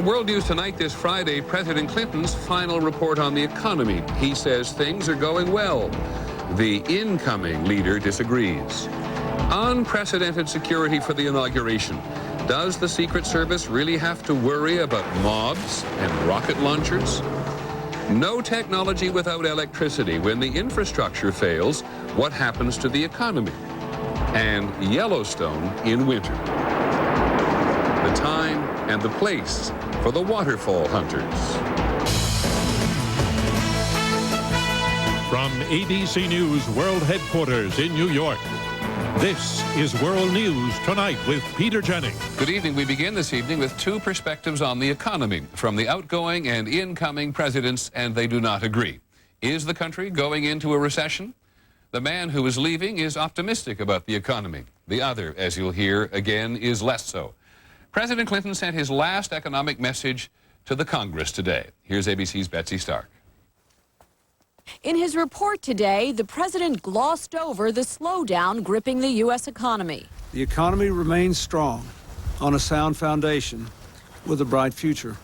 World News Tonight this Friday, President Clinton's final report on the economy. He says things are going well. The incoming leader disagrees. Unprecedented security for the inauguration. Does the Secret Service really have to worry about mobs and rocket launchers? No technology without electricity. When the infrastructure fails, what happens to the economy? And Yellowstone in winter. The time and the place for the waterfall hunters. From ABC News World Headquarters in New York, this is World News Tonight with Peter Jennings. Good evening. We begin this evening with two perspectives on the economy from the outgoing and incoming presidents, and they do not agree. Is the country going into a recession? The man who is leaving is optimistic about the economy. The other, as you'll hear again, is less so. President Clinton sent his last economic message to the Congress today. Here's ABC's Betsy Stark. In his report today, the president glossed over the slowdown gripping the U.S. economy. The economy remains strong on a sound foundation with a bright future.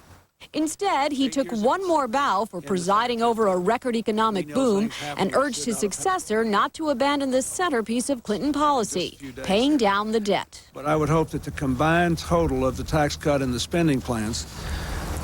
Instead, he took one more bow for presiding over a record economic boom and urged his successor not to abandon the centerpiece of Clinton policy, paying down the debt. But I would hope that the combined total of the tax cut and the spending plans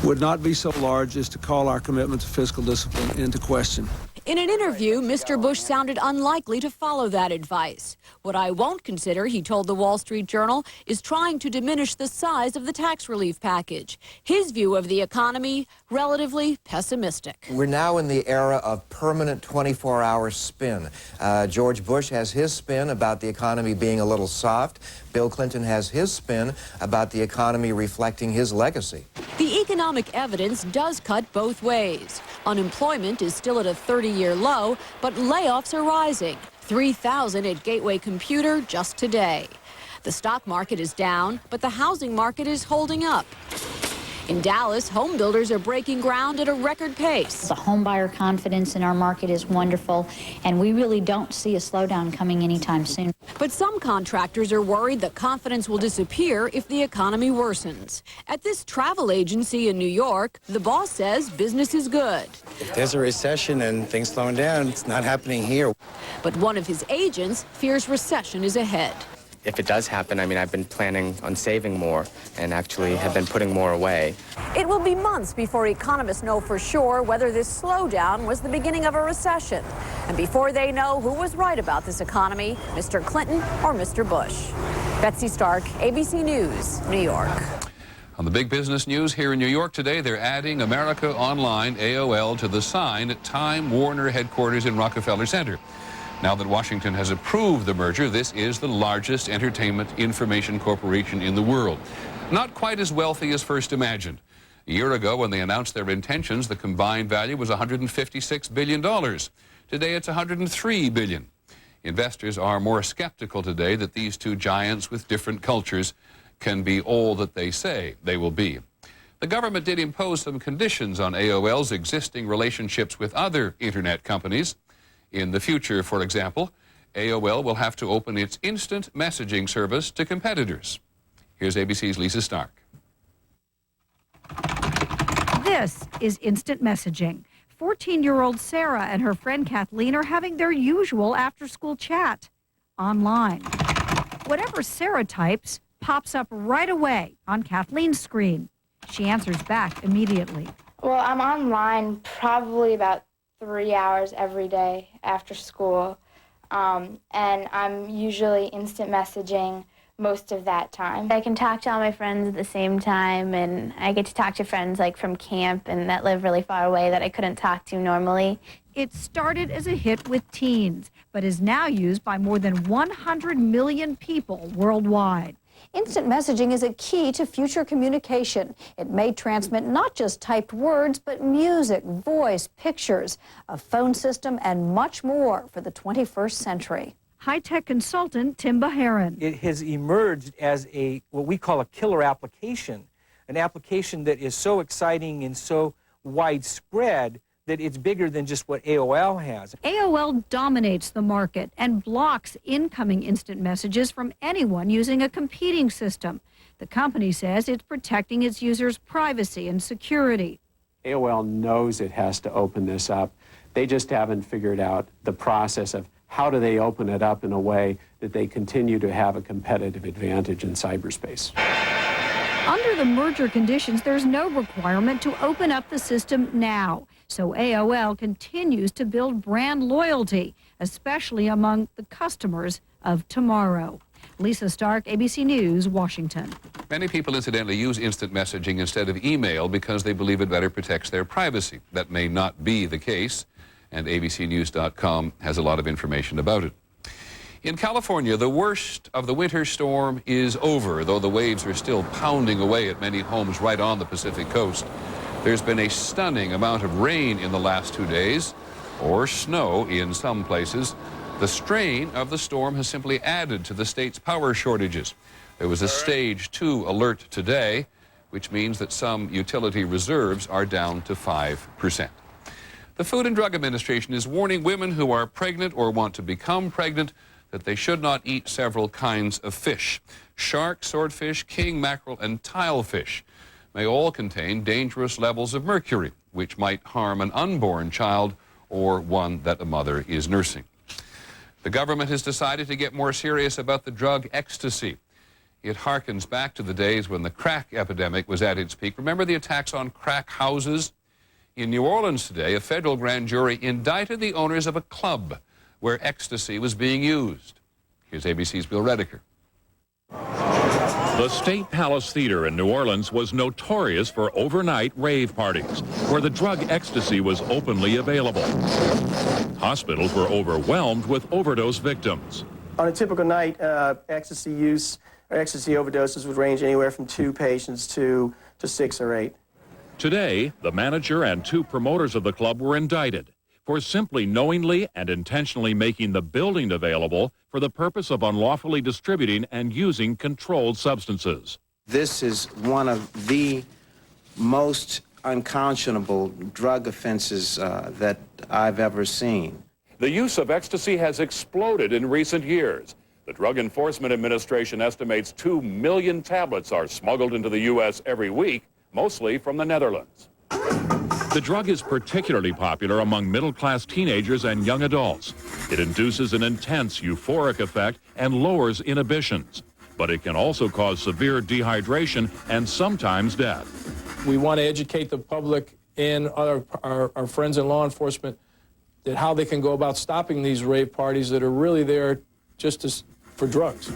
would not be so large as to call our commitment to fiscal discipline into question. In an interview, Mr. Bush sounded unlikely to follow that advice. What I won't consider, he told the Wall Street Journal, is trying to diminish the size of the tax relief package. His view of the economy, relatively pessimistic. We're now in the era of permanent 24-hour spin. George Bush has his spin about the economy being a little soft. Bill Clinton has his spin about the economy reflecting his legacy. The economic evidence does cut both ways. Unemployment is still at a 30-year low, but layoffs are rising. 3,000 at Gateway Computer just today. The stock market is down, but the housing market is holding up. In Dallas, home builders are breaking ground at a record pace. The home buyer confidence in our market is wonderful, and we really don't see a slowdown coming anytime soon. But some contractors are worried that confidence will disappear if the economy worsens. At this travel agency in New York, the boss says business is good. If there's a recession and things slowing down, it's not happening here. But one of his agents fears recession is ahead. If it does happen, I mean, I've been planning on saving more and actually have been putting more away. It will be months before economists know for sure whether this slowdown was the beginning of a recession. And before they know who was right about this economy, Mr. Clinton or Mr. Bush. Betsy Stark, ABC News, New York. On the big business news here in New York today, they're adding America Online, AOL, to the sign at Time Warner headquarters in Rockefeller Center. Now that Washington has approved the merger, this is the largest entertainment information corporation in the world. Not quite as wealthy as first imagined. A year ago, when they announced their intentions, the combined value was $156 billion. Today, it's $103 billion. Investors are more skeptical today that these two giants with different cultures can be all that they say they will be. The government did impose some conditions on AOL's existing relationships with other internet companies. In the future, for example, AOL will have to open its instant messaging service to competitors. Here's ABC's Lisa Stark. This is instant messaging. 14-year-old Sarah and her friend Kathleen are having their usual after-school chat online. Whatever Sarah types pops up right away on Kathleen's screen. She answers back immediately. Well, I'm online probably about 3 hours every day after school, and I'm usually instant messaging most of that time. I can talk to all my friends at the same time, and I get to talk to friends like from camp and that live really far away that I couldn't talk to normally. It started as a hit with teens, but is now used by more than 100 million people worldwide. Instant messaging is a key to future communication. It may transmit not just typed words, but music, voice, pictures, a phone system, and much more for the 21st century. High-tech consultant Tim Baharan. It has emerged as what we call a killer application, an application that is so exciting and so widespread that it's bigger than just what AOL has. AOL dominates the market and blocks incoming instant messages from anyone using a competing system. The company says it's protecting its users' privacy and security. AOL knows it has to open this up. They just haven't figured out the process of how do they open it up in a way that they continue to have a competitive advantage in cyberspace. Under the merger conditions, there's no requirement to open up the system now. So AOL continues to build brand loyalty, especially among the customers of tomorrow. Lisa Stark, ABC News, Washington. Many people, incidentally, use instant messaging instead of email because they believe it better protects their privacy. That may not be the case, and abcnews.com has a lot of information about it. In California, the worst of the winter storm is over, though the waves are still pounding away at many homes right on the Pacific coast. There's been a stunning amount of rain in the last 2 days, or snow in some places. The strain of the storm has simply added to the state's power shortages. There was a Stage 2 alert today, which means that some utility reserves are down to 5%. The Food and Drug Administration is warning women who are pregnant or want to become pregnant that they should not eat several kinds of fish. Shark, swordfish, king mackerel, and tilefish may all contain dangerous levels of mercury, which might harm an unborn child or one that a mother is nursing. The government has decided to get more serious about the drug ecstasy. It harkens back to the days when the crack epidemic was at its peak. Remember the attacks on crack houses? In New Orleans today, a federal grand jury indicted the owners of a club where ecstasy was being used. Here's ABC's Bill Rediker. The State Palace Theater in New Orleans was notorious for overnight rave parties, where the drug ecstasy was openly available. Hospitals were overwhelmed with overdose victims. On a typical night, ecstasy use or ecstasy overdoses would range anywhere from 2 patients to 6 or 8. Today, the manager and 2 promoters of the club were indicted for simply knowingly and intentionally making the building available for the purpose of unlawfully distributing and using controlled substances. This is one of the most unconscionable drug offenses that I've ever seen. The use of ecstasy has exploded in recent years. The Drug Enforcement Administration estimates 2 million tablets are smuggled into the U.S. every week, mostly from the Netherlands. The drug is particularly popular among middle-class teenagers and young adults. It induces an intense euphoric effect and lowers inhibitions, but it can also cause severe dehydration and sometimes death. We want to educate the public and our friends in law enforcement that how they can go about stopping these rave parties that are really there just for drugs.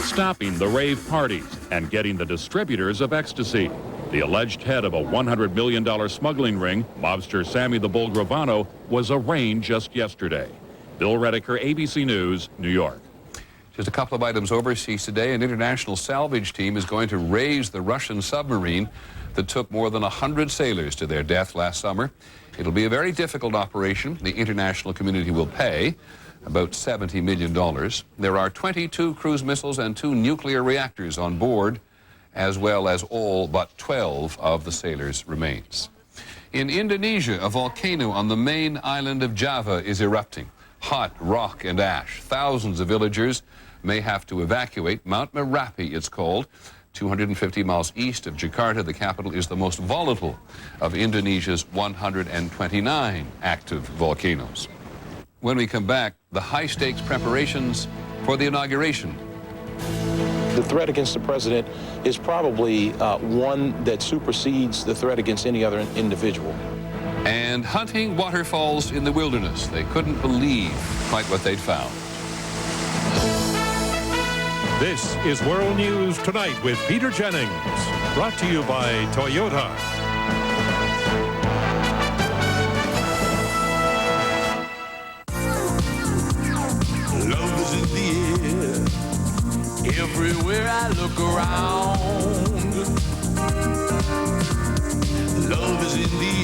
Stopping the rave parties and getting the distributors of ecstasy. The alleged head of a $100 million smuggling ring, mobster Sammy the Bull Gravano, was arraigned just yesterday. Bill Rediker, ABC News, New York. Just a couple of items overseas today. An international salvage team is going to raise the Russian submarine that took more than 100 sailors to their death last summer. It'll be a very difficult operation. The international community will pay about $70 million. There are 22 cruise missiles and 2 nuclear reactors on board, as well as all but 12 of the sailors' remains. In Indonesia, a volcano on the main island of Java is erupting. Hot rock and ash. Thousands of villagers may have to evacuate. Mount Merapi, it's called. 250 miles east of Jakarta, the capital, is the most volatile of Indonesia's 129 active volcanoes. When we come back, the high-stakes preparations for the inauguration. The threat against the president is probably one that supersedes the threat against any other individual. And hunting waterfalls in the wilderness. They couldn't believe quite what they'd found. This is World News Tonight with Peter Jennings, brought to you by Toyota. Love is in the air, everywhere I look around. Love is in the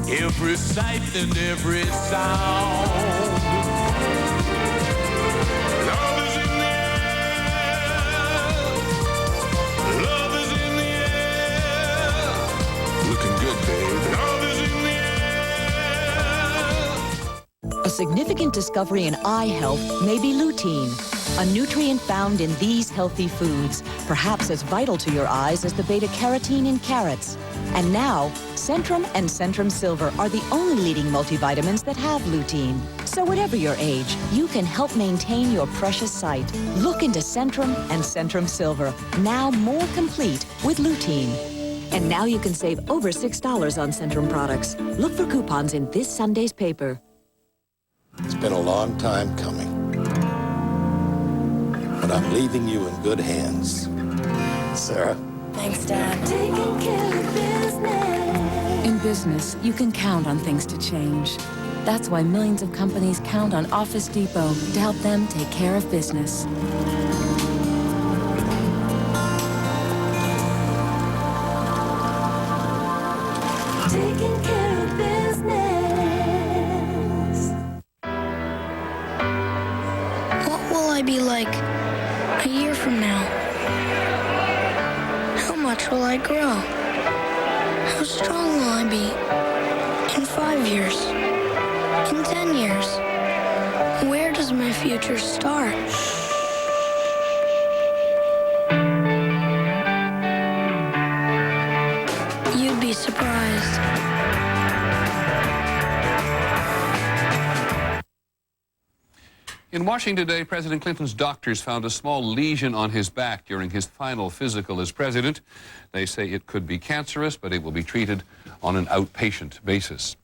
air, every sight and every sound. Love is in the air, love is in the air. Looking good, babe. Love is in the air. A significant discovery in eye health may be lutein, a nutrient found in these healthy foods, perhaps as vital to your eyes as the beta-carotene in carrots. And now, Centrum and Centrum Silver are the only leading multivitamins that have lutein. So whatever your age, you can help maintain your precious sight. Look into Centrum and Centrum Silver, now more complete with lutein. And now you can save over $6 on Centrum products. Look for coupons in this Sunday's paper. It's been a long time coming, but I'm leaving you in good hands. Sarah? Thanks, Dad. Taking care of business. In business, you can count on things to change. That's why millions of companies count on Office Depot to help them take care of business. Taking care of business. What will I be like a year from now? How much will I grow? How strong will I be in 5 years? In 10 years? Where does my future start? You'd be surprised. In Washington today, President Clinton's doctors found a small lesion on his back during his final physical as president. They say it could be cancerous, but it will be treated on an outpatient basis.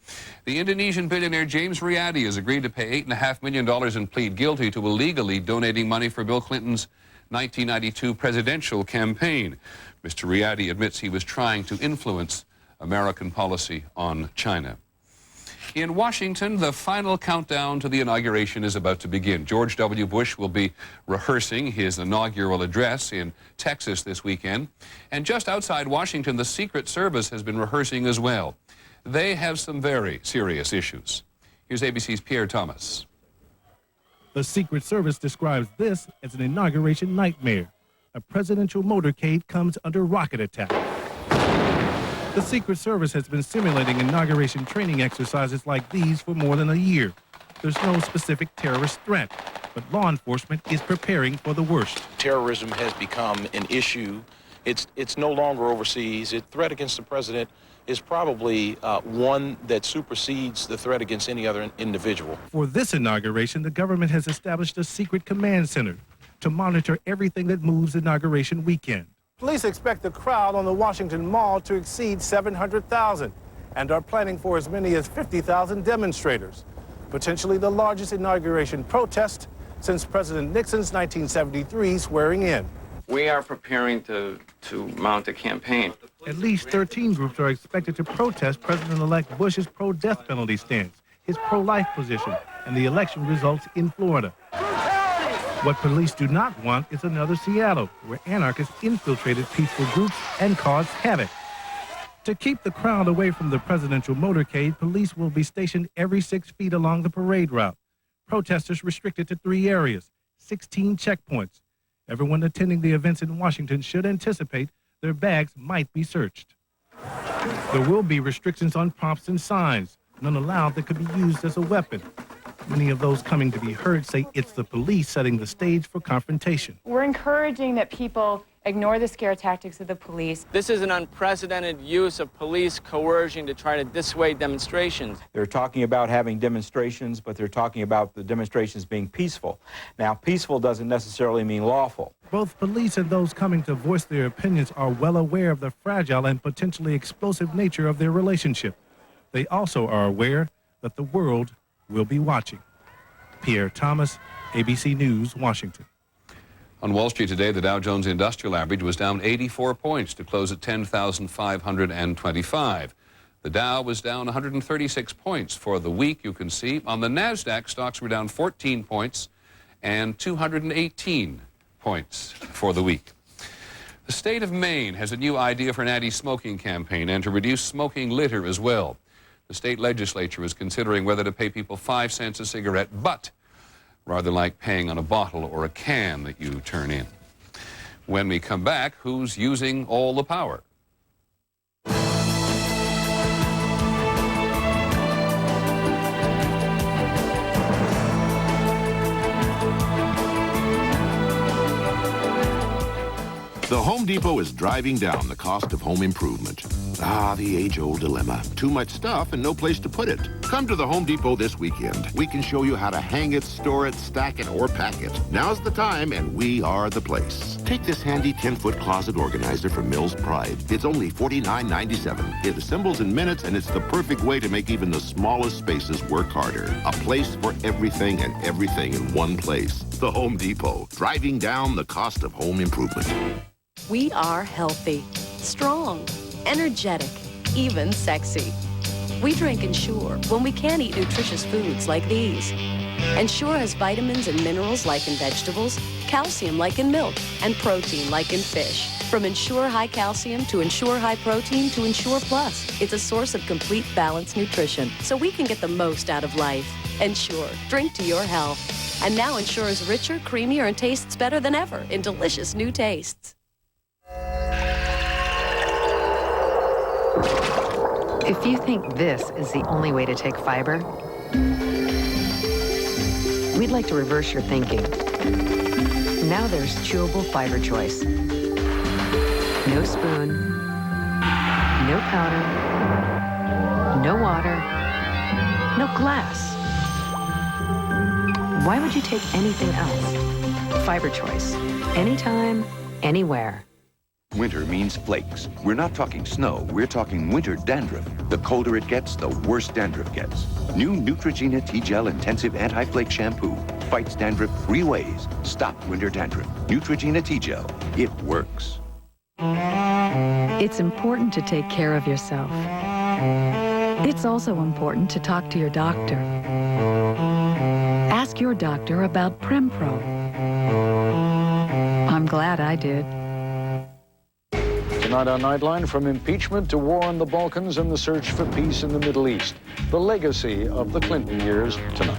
The Indonesian billionaire James Riyadi has agreed to pay $8.5 million and plead guilty to illegally donating money for Bill Clinton's 1992 presidential campaign. Mr. Riyadi admits he was trying to influence American policy on China. In Washington, the final countdown to the inauguration is about to begin. George W. Bush will be rehearsing his inaugural address in Texas this weekend. And just outside Washington, the Secret Service has been rehearsing as well. They have some very serious issues. Here's ABC's Pierre Thomas. The Secret Service describes this as an inauguration nightmare. A presidential motorcade comes under rocket attack. The Secret Service has been simulating inauguration training exercises like these for more than a year. There's no specific terrorist threat, but law enforcement is preparing for the worst. Terrorism has become an issue. It's no longer overseas. The threat against the president is probably one that supersedes the threat against any other individual. For this inauguration, the government has established a secret command center to monitor everything that moves inauguration weekend. Police expect the crowd on the Washington Mall to exceed 700,000 and are planning for as many as 50,000 demonstrators, potentially the largest inauguration protest since President Nixon's 1973 swearing in. We are preparing to mount a campaign. At least 13 groups are expected to protest President-elect Bush's pro-death penalty stance, his pro-life position, and the election results in Florida. What police do not want is another Seattle, where anarchists infiltrated peaceful groups and caused havoc. To keep the crowd away from the presidential motorcade, police will be stationed every 6 feet along the parade route. Protesters restricted to 3 areas, 16 checkpoints. Everyone attending the events in Washington should anticipate their bags might be searched. There will be restrictions on props and signs, none allowed that could be used as a weapon. Many of those coming to be heard say it's the police setting the stage for confrontation. We're encouraging that people ignore the scare tactics of the police. This is an unprecedented use of police coercion to try to dissuade demonstrations. They're talking about having demonstrations, but they're talking about the demonstrations being peaceful. Now, peaceful doesn't necessarily mean lawful. Both police and those coming to voice their opinions are well aware of the fragile and potentially explosive nature of their relationship. They also are aware that the world will be watching. Pierre Thomas, ABC News, Washington. On Wall Street today, the Dow Jones Industrial Average was down 84 points to close at 10,525. The Dow was down 136 points for the week, you can see. On the NASDAQ, stocks were down 14 points and 218 points for the week. The state of Maine has a new idea for an anti-smoking campaign and to reduce smoking litter as well. The state legislature is considering whether to pay people 5 cents a cigarette, but rather like paying on a bottle or a can that you turn in. When we come back, who's using all the power? The Home Depot is driving down the cost of home improvement. Ah, the age-old dilemma. Too much stuff and no place to put it. Come to the Home Depot this weekend. We can show you how to hang it, store it, stack it, or pack it. Now's the time, and we are the place. Take this handy 10-foot closet organizer from Mills Pride. It's only $49.97. It assembles in minutes, and it's the perfect way to make even the smallest spaces work harder. A place for everything and everything in one place. The Home Depot, driving down the cost of home improvement. We are healthy, strong, energetic, even sexy. We drink Ensure when we can't eat nutritious foods like these. Ensure has vitamins and minerals like in vegetables, calcium like in milk, and protein like in fish. From Ensure High Calcium to Ensure High Protein to Ensure Plus, it's a source of complete balanced nutrition so we can get the most out of life. Ensure, drink to your health. And now Ensure is richer, creamier, and tastes better than ever in delicious new tastes. If you think this is the only way to take fiber, we'd like to reverse your thinking. Now there's chewable Fiber Choice. No spoon, no powder, no water, no glass. Why would you take anything else? Fiber Choice. Anytime, anywhere. Winter means flakes. We're not talking snow, we're talking winter dandruff. The colder it gets, the worse dandruff gets. New Neutrogena T-Gel Intensive Anti-Flake Shampoo fights dandruff 3 ways. Stop winter dandruff. Neutrogena T-Gel. It works. It's important to take care of yourself. It's also important to talk to your doctor. Ask your doctor about Prempro. I'm glad I did. Tonight on Nightline, from impeachment to war on the Balkans and the search for peace in the Middle East. The legacy of the Clinton years tonight.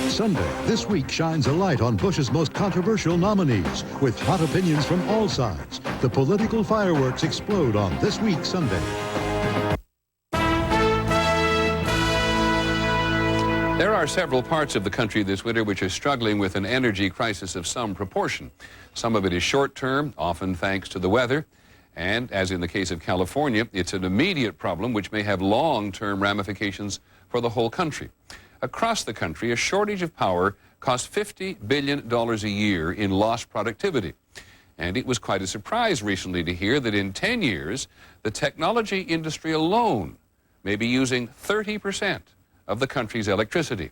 Sunday, this week shines a light on Bush's most controversial nominees with hot opinions from all sides. The political fireworks explode on This Week Sunday. There are several parts of the country this winter which are struggling with an energy crisis of some proportion. Some of it is short-term, often thanks to the weather. And as in the case of California, it's an immediate problem which may have long-term ramifications for the whole country. Across the country, a shortage of power costs $50 billion a year in lost productivity. And it was quite a surprise recently to hear that in 10 years, the technology industry alone may be using 30% of the country's electricity.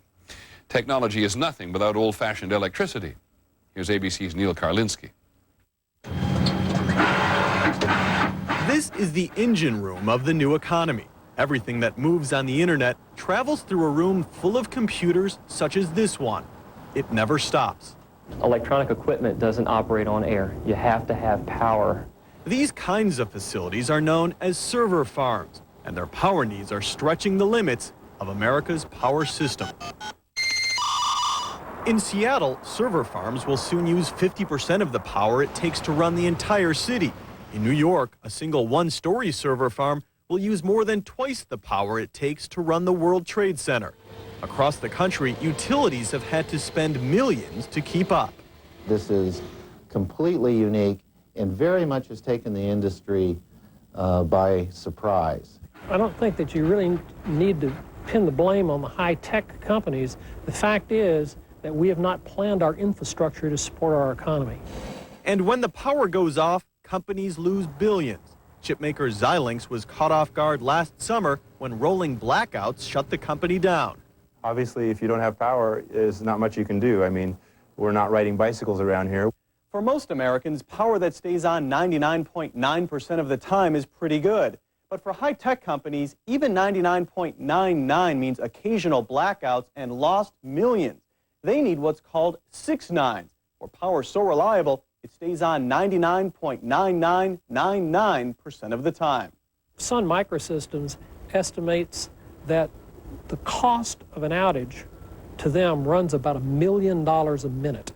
Technology is nothing without old-fashioned electricity. Here's ABC's Neil Karlinski. This is the engine room of the new economy. Everything that moves on the internet travels through a room full of computers such as this one. It never stops. Electronic equipment doesn't operate on air. You have to have power. These kinds of facilities are known as server farms, and their power needs are stretching the limits of America's power system. In Seattle, server farms will soon use 50% of the power it takes to run the entire city. In New York, a single one-story server farm will use more than twice the power it takes to run the World Trade Center. Across the country, utilities have had to spend millions to keep up. This is completely unique and very much has taken the industry by surprise. I don't think that you really need to pin the blame on the high-tech companies. The fact is that we have not planned our infrastructure to support our economy. And when the power goes off, companies lose billions. Chipmaker Xilinx was caught off guard last summer when rolling blackouts shut the company down. Obviously, if you don't have power, there's not much you can do. I mean, we're not riding bicycles around here. For most Americans, power that stays on 99.9% of the time is pretty good. But for high-tech companies, even 99.99 means occasional blackouts and lost millions. They need what's called 6 nines, or power so reliable it stays on 99.9999% of the time. Sun Microsystems estimates that the cost of an outage to them runs about $1 million a minute.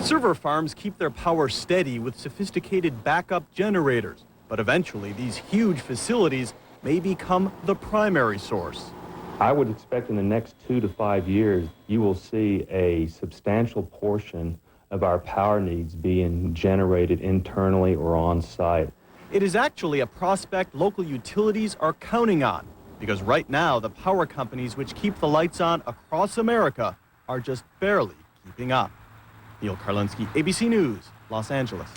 Server farms keep their power steady with sophisticated backup generators, but eventually these huge facilities may become the primary source. I would expect in the next 2 to 5 years, you will see a substantial portion of our power needs being generated internally or on site. It is actually a prospect local utilities are counting on, because right now the power companies which keep the lights on across America are just barely keeping up. Neil Karlinsky, ABC News, Los Angeles.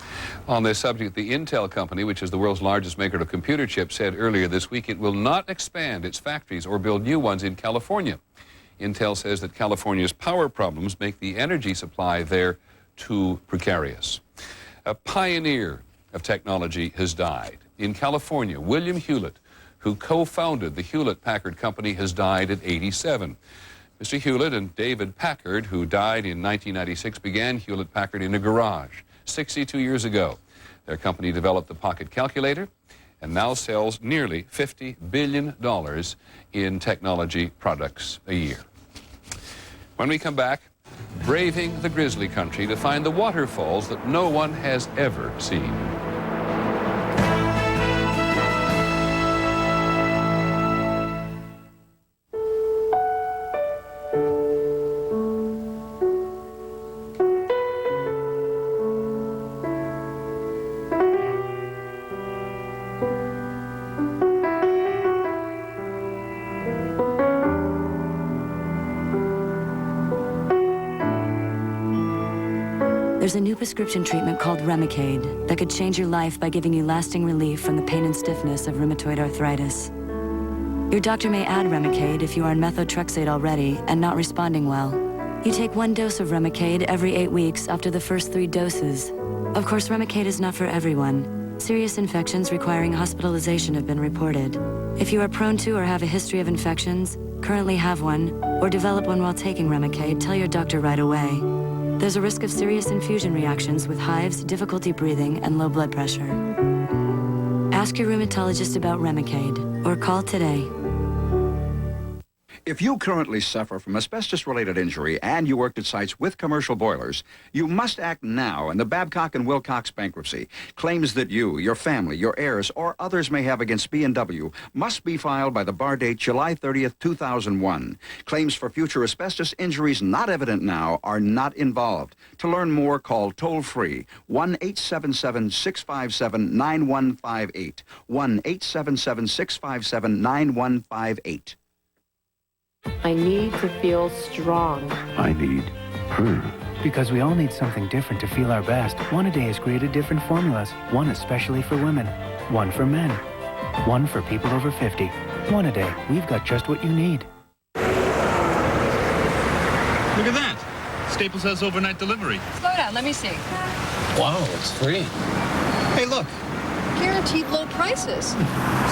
On this subject, the Intel company, which is the world's largest maker of computer chips, said earlier this week it will not expand its factories or build new ones in California. Intel says that California's power problems make the energy supply there too precarious. A pioneer of technology has died. In California, William Hewlett, who co-founded the Hewlett-Packard Company, has died at 87. Mr. Hewlett and David Packard, who died in 1996, began Hewlett-Packard in a garage 62 years ago. Their company developed the pocket calculator and now sells nearly $50 billion in technology products a year. When we come back, braving the grizzly country to find the waterfalls that no one has ever seen. There's a new prescription treatment called Remicade that could change your life by giving you lasting relief from the pain and stiffness of rheumatoid arthritis. Your doctor may add Remicade if you are on methotrexate already and not responding well. You take 1 dose of Remicade every 8 weeks after the first 3 doses. Of course, Remicade is not for everyone. Serious infections requiring hospitalization have been reported. If you are prone to or have a history of infections, currently have one, or develop one while taking Remicade, tell your doctor right away. There's a risk of serious infusion reactions with hives, difficulty breathing, and low blood pressure. Ask your rheumatologist about Remicade or call today. If you currently suffer from asbestos-related injury and you worked at sites with commercial boilers, you must act now in the Babcock & Wilcox bankruptcy. Claims that you, your family, your heirs, or others may have against B&W must be filed by the bar date July 30th, 2001. Claims for future asbestos injuries not evident now are not involved. To learn more, call toll-free 1-877-657-9158. 1-877-657-9158. I need to feel strong. I need her. Because we all need something different to feel our best. One A Day has created different formulas. One especially for women. One for men. One for people over 50. One A Day. We've got just what you need. Look at that. Staples has overnight delivery. Slow down, let me see. Wow, it's free. Hey, look. Guaranteed low prices.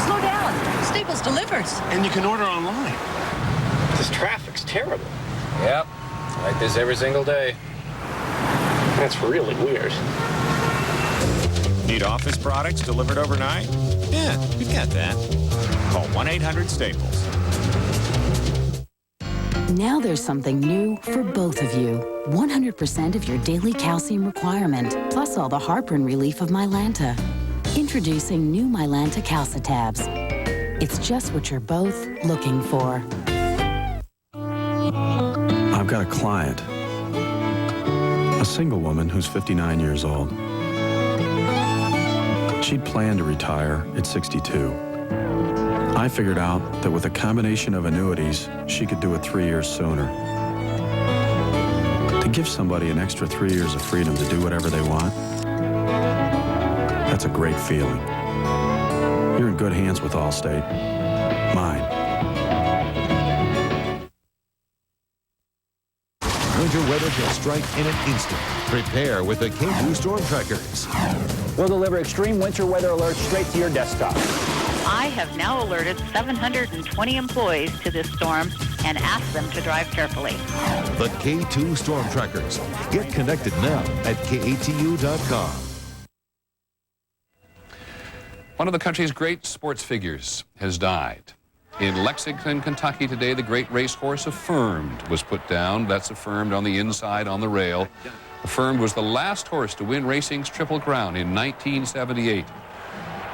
Slow down. Staples delivers. And you can order online. This traffic's terrible. Yep, like this every single day. That's really weird. Need office products delivered overnight? Yeah, we've got that. Call 1-800-STAPLES. Now there's something new for both of you. 100% of your daily calcium requirement, plus all the heartburn relief of Mylanta. Introducing new Mylanta Calcitabs. It's just what you're both looking for. I've got a client, a single woman who's 59 years old. She'd planned to retire at 62. I figured out that with a combination of annuities, she could do it 3 years sooner. To give somebody an extra 3 years of freedom to do whatever they want, that's a great feeling. You're in good hands with Allstate. Mine. Winter weather can strike in an instant. Prepare with the K2 Storm Trackers. We'll deliver extreme winter weather alerts straight to your desktop. I have now alerted 720 employees to this storm and asked them to drive carefully. The K2 Storm Trackers. Get connected now at KATU.com. One of the country's great sports figures has died. In Lexington, Kentucky today, the great racehorse Affirmed was put down. That's affirmed on the inside on the rail. Affirmed was the last horse to win racing's Triple Crown in 1978.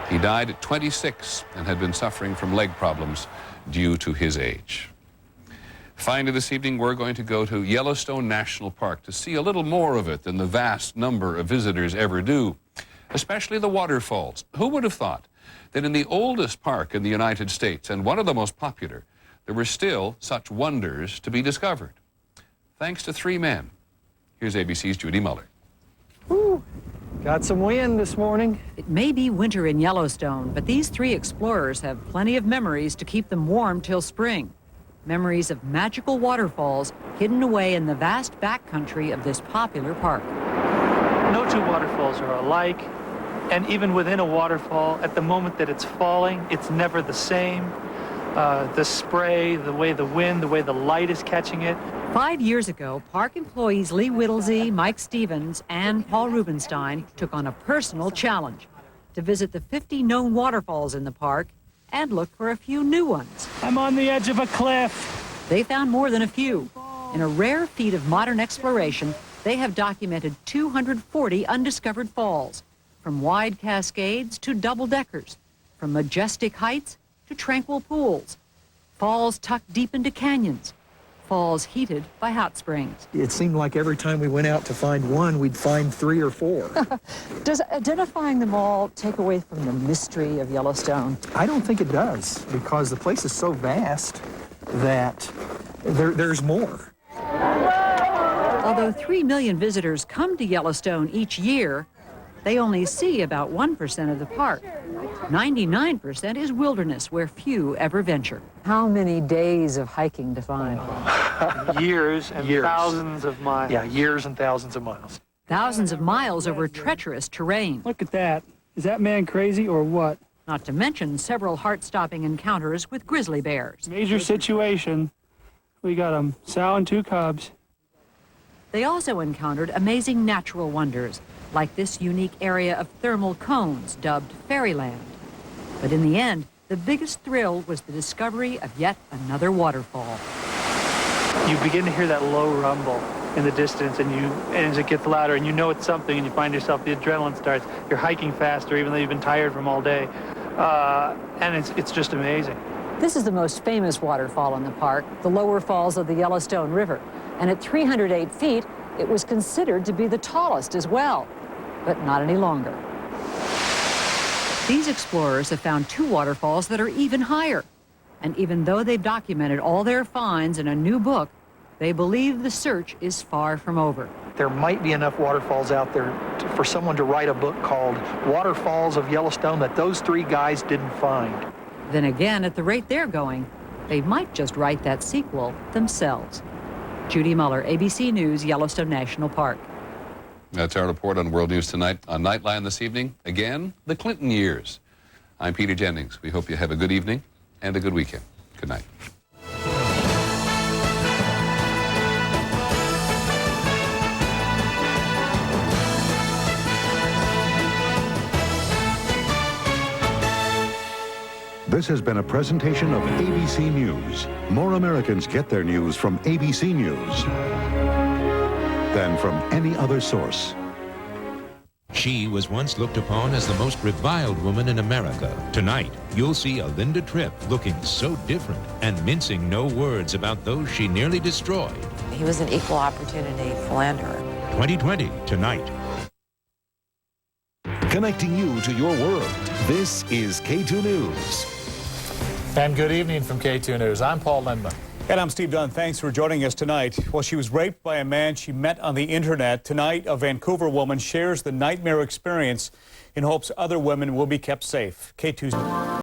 He died at 26 and had been suffering from leg problems due to his age. Finally, this evening, we're going to go to Yellowstone National Park to see a little more of it than the vast number of visitors ever do, especially the waterfalls. Who would have thought that in the oldest park in the United States, and one of the most popular, there were still such wonders to be discovered? Thanks to three men. Here's ABC's Judy Muller. Woo. Got some wind this morning. It may be winter in Yellowstone, but these three explorers have plenty of memories to keep them warm till spring. Memories of magical waterfalls hidden away in the vast backcountry of this popular park. No two waterfalls are alike, and even within a waterfall, at the moment that it's falling, it's never the same. The spray, the way the wind, the way the light is catching it. 5 years ago, park employees Lee Whittlesey, Mike Stevens, and Paul Rubenstein took on a personal challenge to visit the 50 known waterfalls in the park and look for a few new ones. I'm on the edge of a cliff. They found more than a few. In a rare feat of modern exploration, they have documented 240 undiscovered falls, from wide cascades to double-deckers, from majestic heights to tranquil pools, falls tucked deep into canyons, falls heated by hot springs. It seemed like every time we went out to find one, we'd find 3 or 4. Does identifying them all take away from the mystery of Yellowstone? I don't think it does, because the place is so vast that there's more. Although 3 million visitors come to Yellowstone each year, they only see about 1% of the park. 99% is wilderness where few ever venture. How many days of hiking to find? Years and thousands of miles. Yeah, years and thousands of miles. Thousands of miles over treacherous terrain. Look at that. Is that man crazy or what? Not to mention several heart-stopping encounters with grizzly bears. Major situation. We got a sow and 2 cubs. They also encountered amazing natural wonders, like this unique area of thermal cones dubbed Fairyland. But in the end, the biggest thrill was the discovery of yet another waterfall. You begin to hear that low rumble in the distance, and as it gets louder, and you know it's something, and you find yourself, the adrenaline starts. You're hiking faster, even though you've been tired from all day, and it's just amazing. This is the most famous waterfall in the park, the lower falls of the Yellowstone River. And at 308 feet, it was considered to be the tallest as well, but not any longer. These explorers have found 2 waterfalls that are even higher. And even though they've documented all their finds in a new book, they believe the search is far from over. There might be enough waterfalls out there for someone to write a book called Waterfalls of Yellowstone that those 3 guys didn't find. Then again, at the rate they're going, they might just write that sequel themselves. Judy Muller, ABC News, Yellowstone National Park. That's our report on World News Tonight. On Nightline this evening, again, the Clinton years. I'm Peter Jennings. We hope you have a good evening and a good weekend. Good night. This has been a presentation of ABC News. More Americans get their news from ABC News than from any other source. She was once looked upon as the most reviled woman in America. Tonight, you'll see a Linda Tripp looking so different and mincing no words about those she nearly destroyed. He was an equal opportunity philanderer. 2020, tonight. Connecting you to your world. This is K2 News. And good evening from K2 News. I'm Paul Lindman. And I'm Steve Dunn. Thanks for joining us tonight. Well, she was raped by a man she met on the internet. Tonight, a Vancouver woman shares the nightmare experience in hopes other women will be kept safe. K2's